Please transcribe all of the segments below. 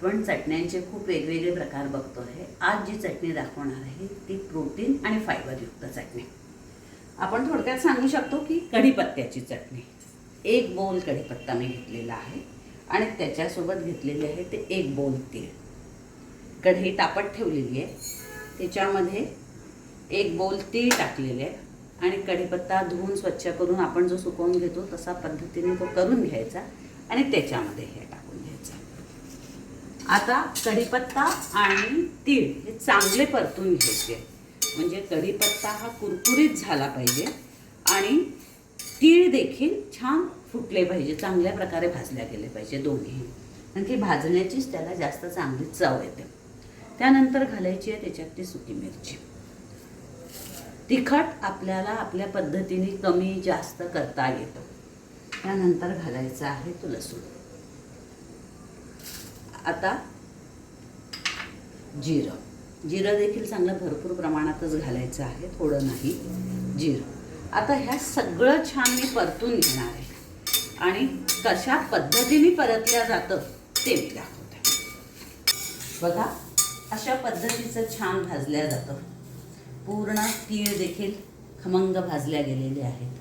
आपण चटण्यांचे खूप वेगवेगळे प्रकार बघतो आहे. आज जी चटणी दाखवणार आहे ती प्रोटीन आणि फायबरयुक्त चटणी. आपण थोडक्यात सांगू शकतो की कढीपत्त्याची चटणी. 1 बोल कढीपत्ता मी घेतलेला आहे आणि त्याच्यासोबत घेतलेले आहे ते 1 बोल तीळ. कढई तापत ठेवलेली आहे, त्याच्यामध्ये 1 बोल तीळ टाकलेले आहे आणि कढीपत्ता धुवून स्वच्छ करून आपण जो सुकवून घेतो तसा पद्धतीने तो करून घ्यायचा आणि त्याच्यामध्ये हे टाकून घ्यायचं. आता कढीपत्ता आणि तीळ हे चांगले परतून घ्यायचे, म्हणजे कढीपत्ता हा कुरकुरीत झाला पाहिजे आणि तीळ देखील छान फुटले पाहिजे, चांगल्या प्रकारे भाजल्या गेले पाहिजे दोन्ही, कारण की भाजण्याचीच त्याला जास्त चांगली चव येते. त्यानंतर घालायची आहे त्याच्यात ती सुकी मिरची. तिखट आपल्याला आपल्या पद्धतीने कमी जास्त करता येतं. त्यानंतर घालायचं आहे तो लसूण. आता जिरं देखील चांगलं भरपूर प्रमाणातच घालायचं आहे, थोडं नाही. जिरं आता ह्या सगळं छान मी परतून घेणार आहे आणि कशा पद्धतीने परतल्या जातं ते मी दाखवते. बघा, अशा पद्धतीचं छान भाजल्या जातं. पूर्ण तीळ देखील खमंग भाजल्या गेलेले आहेत,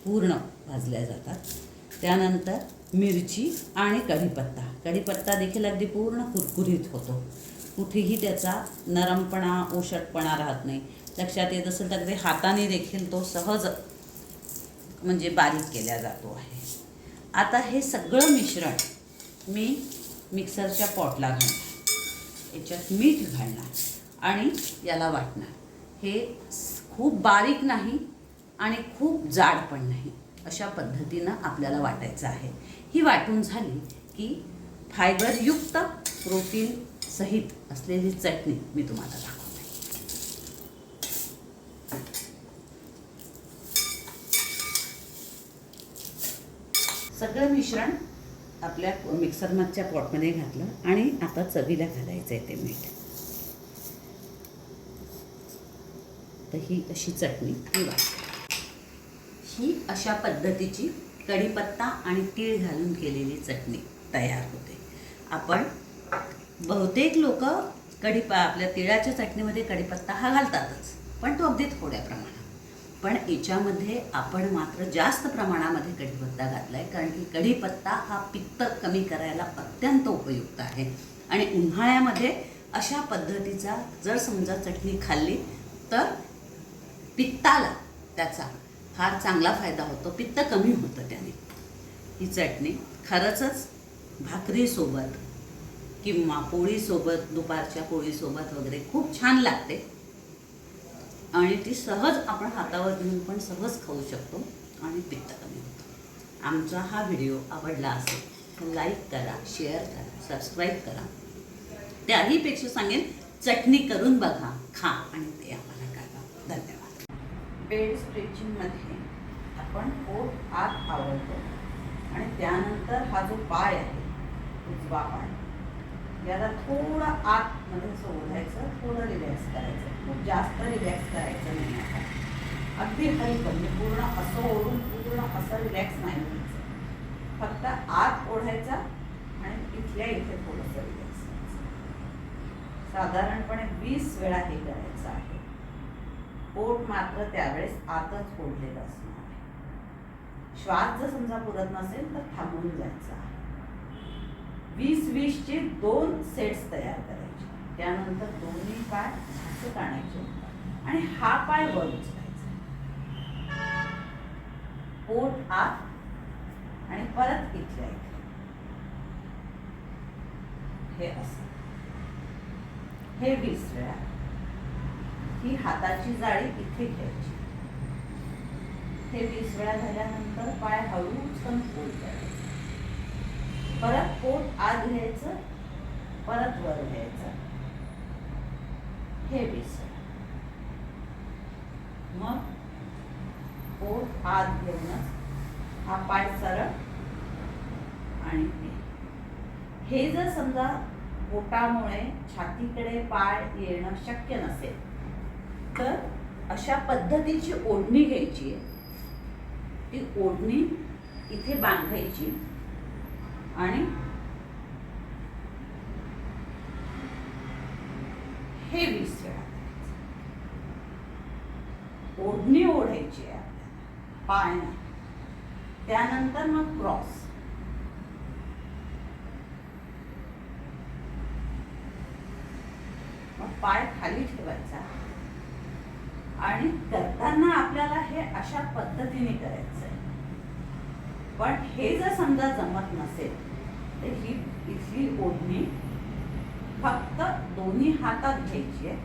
पूर्ण भाजल्या जातात. त्यानंतर मिरची आणि कढीपत्ता देखील अगदी पूर्ण कुरकुरीत होतो. कुठेही त्याचा नरमपणा ओशटपणा राहत नाही. लक्षात येत असेल तर अगदी हाताने देखील तो सहज म्हणजे बारीक केला जातो आहे. आता हे सगळं मिश्रण मी मिक्सरच्या पॉटला घालणार, याच्यात मीठ घालणार आणि याला वाटणार. हे खूप बारीक नाही आणि खूप जाड पण नाही, अशा पद्धतीनं आपल्याला वाटायचं आहे. ही वाटून झाली की फायबरयुक्त प्रोटीन सहित असलेली चटणी मी तुम्हाला दाखवते. सगळं मिश्रण आपल्या मिक्सरमधच्या पॉटमध्ये घातलं आणि आता चवीला घालायचं आहे ते मीठ. तर ही अशी चटणी मी वाटते. ही अशा पद्धतीची कढीपत्ता आणि तीळ घालून केलेली चटणी तयार होते. आपण बहुतेक लोक आपल्या तिळाच्या चटणीमध्ये कढीपत्ता हा घालतातच, पण तो अगदी थोड्या प्रमाणात. पण याच्यामध्ये आपण मात्र जास्त प्रमाणामध्ये कढीपत्ता घातला आहे, कारण की कढीपत्ता हा पित्त कमी करायला अत्यंत उपयुक्त आहे. आणि उन्हाळ्यामध्ये अशा पद्धतीचा जर समजा चटणी खाल्ली तर पित्ताला त्याचा फार चांगला फायदा होतो, पित्त कमी होतं त्याने. ही चटणी खरंच भाकरीसोबत किंवा पोळीसोबत, दुपारच्या पोळीसोबत वगैरे खूप छान लागते आणि ती सहज आपण हातावर घेऊन पण सहज खाऊ शकतो आणि पित्त कमी होतं. आमचा हा व्हिडिओ आवडला असेल तर लाईक करा, शेअर करा, सबस्क्राईब करा. त्याहीपेक्षा सांगेन चटणी करून बघा, खा आणि ते आम्हाला कळवा. धन्यवाद. बेड स्ट्रेचिंगमध्ये आपण पोट आत आवळतो आणि त्यानंतर हा जो पाय आहे, उजवा पाय, याला थोडं आतमध्ये ओढायचं, थोडं रिलॅक्स करायचं. खूप जास्त रिलॅक्स करायचं नाही. आता अगदी हलकं, म्हणजे पूर्ण असं ओढून पूर्ण असं रिलॅक्स नाही करायचं. फक्त आत ओढायचा आणि इथल्या इथे थोडंसं रिलॅक्स करायचं. साधारणपणे 20 वेळा हे करायचं आहे. पोट मात्र त्यावेळेस आतच ओढलेलं असणार आहे. श्वास जर समजा पुरत नसेल तर थांबून जायचं आहे. 20-20 चे 2 सेट्स तयार करायचे. त्यानंतर दोन्ही पाय असं आणायचे आणि हा पाय वर उचलायचा. पोट आत आणि परत इथल्या इथे हे असं. हे 20 वेळा. ही हाताची जाळी इथे घ्यायची. हे 20 वेळा झाल्यानंतर पाय हळूच कंट्रोल करायचं. परत पोट आत घ्यायचं, परत वर घ्यायचं. हे 20 वेळा. मग पोट आत घेऊनच हा पाय सरळ आणि हे जर समजा पोटामुळे छातीकडे पाय येणं शक्य नसेल तर अशा पद्धतीची ओढणी घ्यायची. ती ओढणी इथे बांधायची आणि हे 20 वेळा करायचं. ओढणी ओढायची आहे आपल्याला, पाय नाही. त्यानंतर मग क्रॉस. मग पाय खाली ठेवायचा आणि करताना आपल्याला हे अशा पद्धतीने करायचं आहे. पण हे जर समजा जमत नसेल तर ही इथली ओढणी फक्त दोन्ही हातात घ्यायची आहे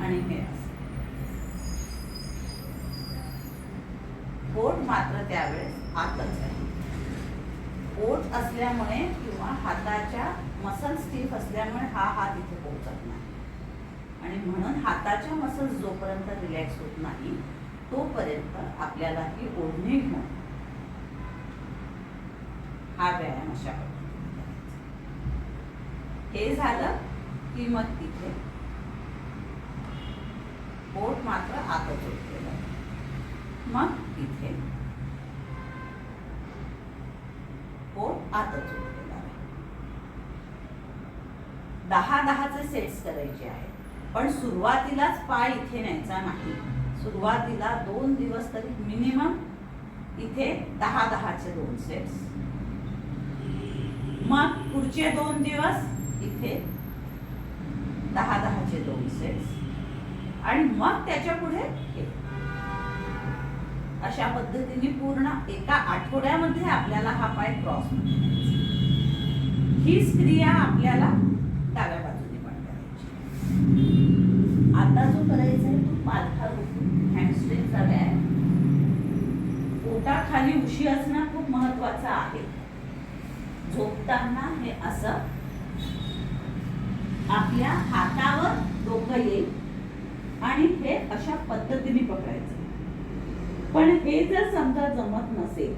आणि हे असं. पोट मात्र त्यावेळेस आतच आहे. पोट असल्यामुळे किंवा हाताच्या मसल स्टिफ असल्यामुळे हा हात इथे पोहोचत नाही आणि म्हणून हाताच्या मसल्स जोपर्यंत रिलॅक्स होत नाही तोपर्यंत आपल्याला ही ओढणी घेऊन हा व्यायाम अशा पद्धतीने करायचा. हे झालं की मग तिथे पोट मात्र आतच ओढलेलं आहे. मग इथे पोट आतच ओढलेलं आहे. 10-10चे सेट्स करायचे आहेत. पण सुरुवातीलाच पाय इथे न्यायचा नाही. सुरुवातीला 2 दिवस तरी मिनिमम इथे 10-10चे 2 सेट्स. मग पुढचे 2 दिवस इथे 10-10चे 2 सेट्स आणि मग त्याच्या पुढे हे. अशा पद्धतीने पूर्ण एका आठवड्यामध्ये आपल्याला हा पाय क्रॉस मध्ये न्यायचा. हीच क्रिया आपल्याला डाव्या बाजूने पण करायची. आता जो करायचा आहे तो पालथा रोखून हॅमस्ट्रिंगचा व्यायाम. पोटाखाली उशी असणं खूप महत्वाचं आहे. झोपताना हे असं आपल्या हातावर डोकं येईल आणि हे अशा पद्धतीने पकडायचं. पण हे जर समजा जमत नसेल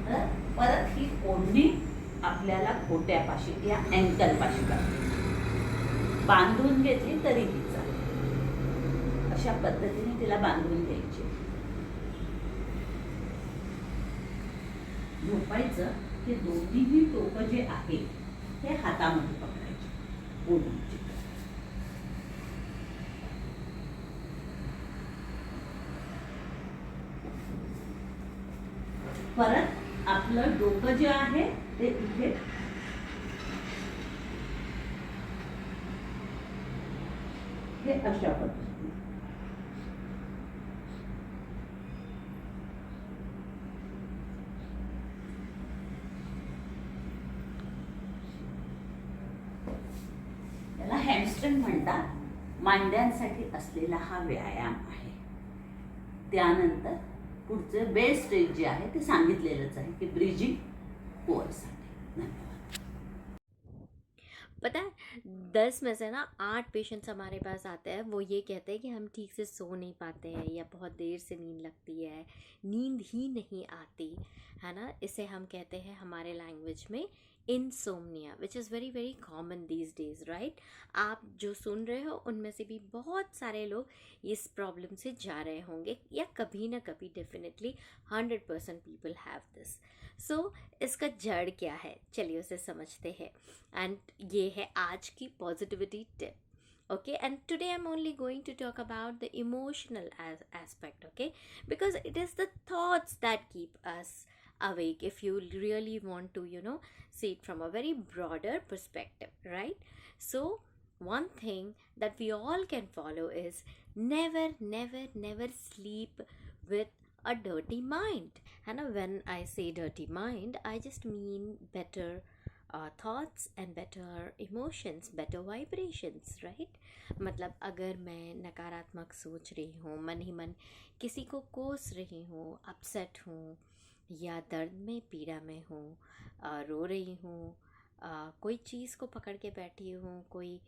तर परत ही ओढणी आपल्याला घोट्यापाशी या अँकल पाशी करायची. बांधून घेतली तरीही चालेल. अशा पद्धतीने तिला बांधून घ्यायची. झोपायचं हे दोन्हीही टोकं जे आहे हे हातामध्ये पकडायचे ओढणीची. परत आपलं डोकं जे आहे ते इथे हे अशा पद्धतीने. याला हॅमस्ट्रिंग म्हणतात. मांड्यांसाठी असलेला हा व्यायाम आहे. त्यानंतर पुढचे बेस्ट स्टेज जे आहे ते सांगितलेलंच आहे की ब्रिजिंग कोअरसाठी. धन्यवाद. पता है 10 में से ना 8 पेशेंट्स हमारे पास आते हैं, वो ये कहते हैं कि हम ठीक से सो नहीं पाते हैं या बहुत देर से नींद लगती है, नींद ही नहीं आती है ना. इसे हम कहते हैं हमारे लैंग्वेज में insomnia, which is very very common these days, right. आप जो सुन रहे हो उनमें से भी बहुत सारे लोग इस प्रॉब्लम से जा रहे होंगे या कभी ना कभी definitely 100% people have this. So इसका जड़ क्या है, चलिए उसे समझते हैं. एंड ये है आज की positivity tip. Okay, and today I'm only going to talk about the emotional aspect, okay, because it is the thoughts that keep us awake if you really want to, see it from a very broader perspective, right? So one thing that we all can follow is never never never sleep with a dirty mind. And when I say dirty mind, I just mean better thoughts and better emotions, better vibrations, right? मतलब अगर मैं नकारात्मक सोच रही हूँ, मन ही मन किसी को कोस रही हूँ, अपसेट हूँ या दर्द में पीड़ा में हूँ, रो रही हूँ, कोई चीज़ को पकड़ के बैठी हूँ, कोई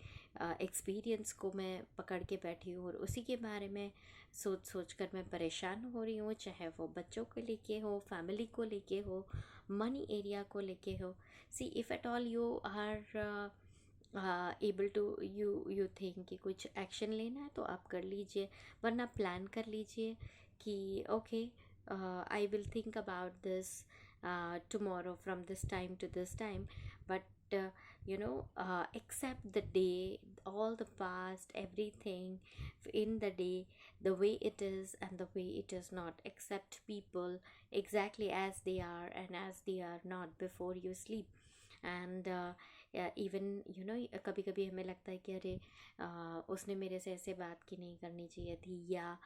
एक्सपीरियंस को मैं पकड़ के बैठी हूँ और उसी के बारे में सोच कर मैं परेशान हो रही हूँ, चाहे वो बच्चों को लेके हो, फैमिली को लेके हो, मनी एरिया को लेके हो. See if at all you are able to you think कि कुछ एक्शन लेना है तो आप कर लीजिए, वरना प्लान कर लीजिए कि okay I will think about this tomorrow from this time to this time, but accept the day, all the past, everything in the day, the way it is and the way it is not. Accept people exactly as they are and as they are not before you sleep. And even कभी कभी हमें लगता है कि अरे उसने मेरे से ऐसे बात की नहीं करनी चाहिए थी, या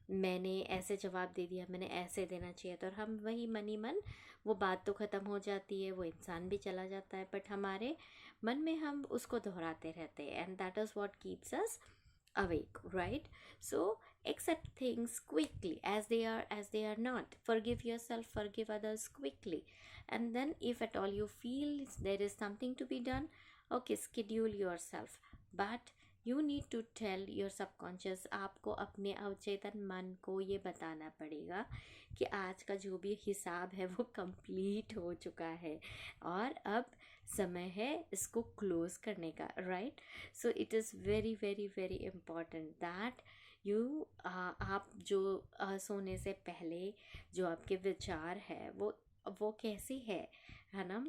मैंने ऐसे जवाब दे दिया, मैंने ऐसे देना चाहिए था, और हम वही मन ही मन वो बात तो ख़त्म हो जाती है, वो इंसान भी चला जाता है, बट हमारे मन में हम उसको दोहराते रहते हैं, end that is what keeps us awake, right? So accept things quickly as they are not. Forgive yourself, forgive others quickly. And then if at all you feel there is something to be done, okay, schedule yourself, but you need to tell your subconscious, आपको अपने अवचेतन मन को ये बताना पड़ेगा कि आज का जो भी हिसाब है वो कंप्लीट हो चुका है और अब समय है इसको क्लोज करने का, right? So it is very very very important that you आप जो सोने से पहले जो आपके विचार है वो कैसे है ना?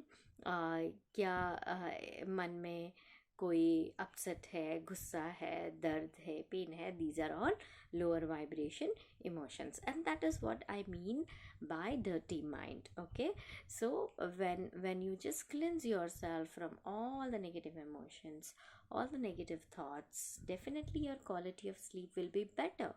क्या मन में कोई अपसेट है, गुस्सा है, दर्द है, पेन है, these are all lower vibration emotions, and that is what I mean by dirty mind. Okay, so when you just cleanse yourself from all the negative emotions, all the negative thoughts, definitely your quality of sleep will be better.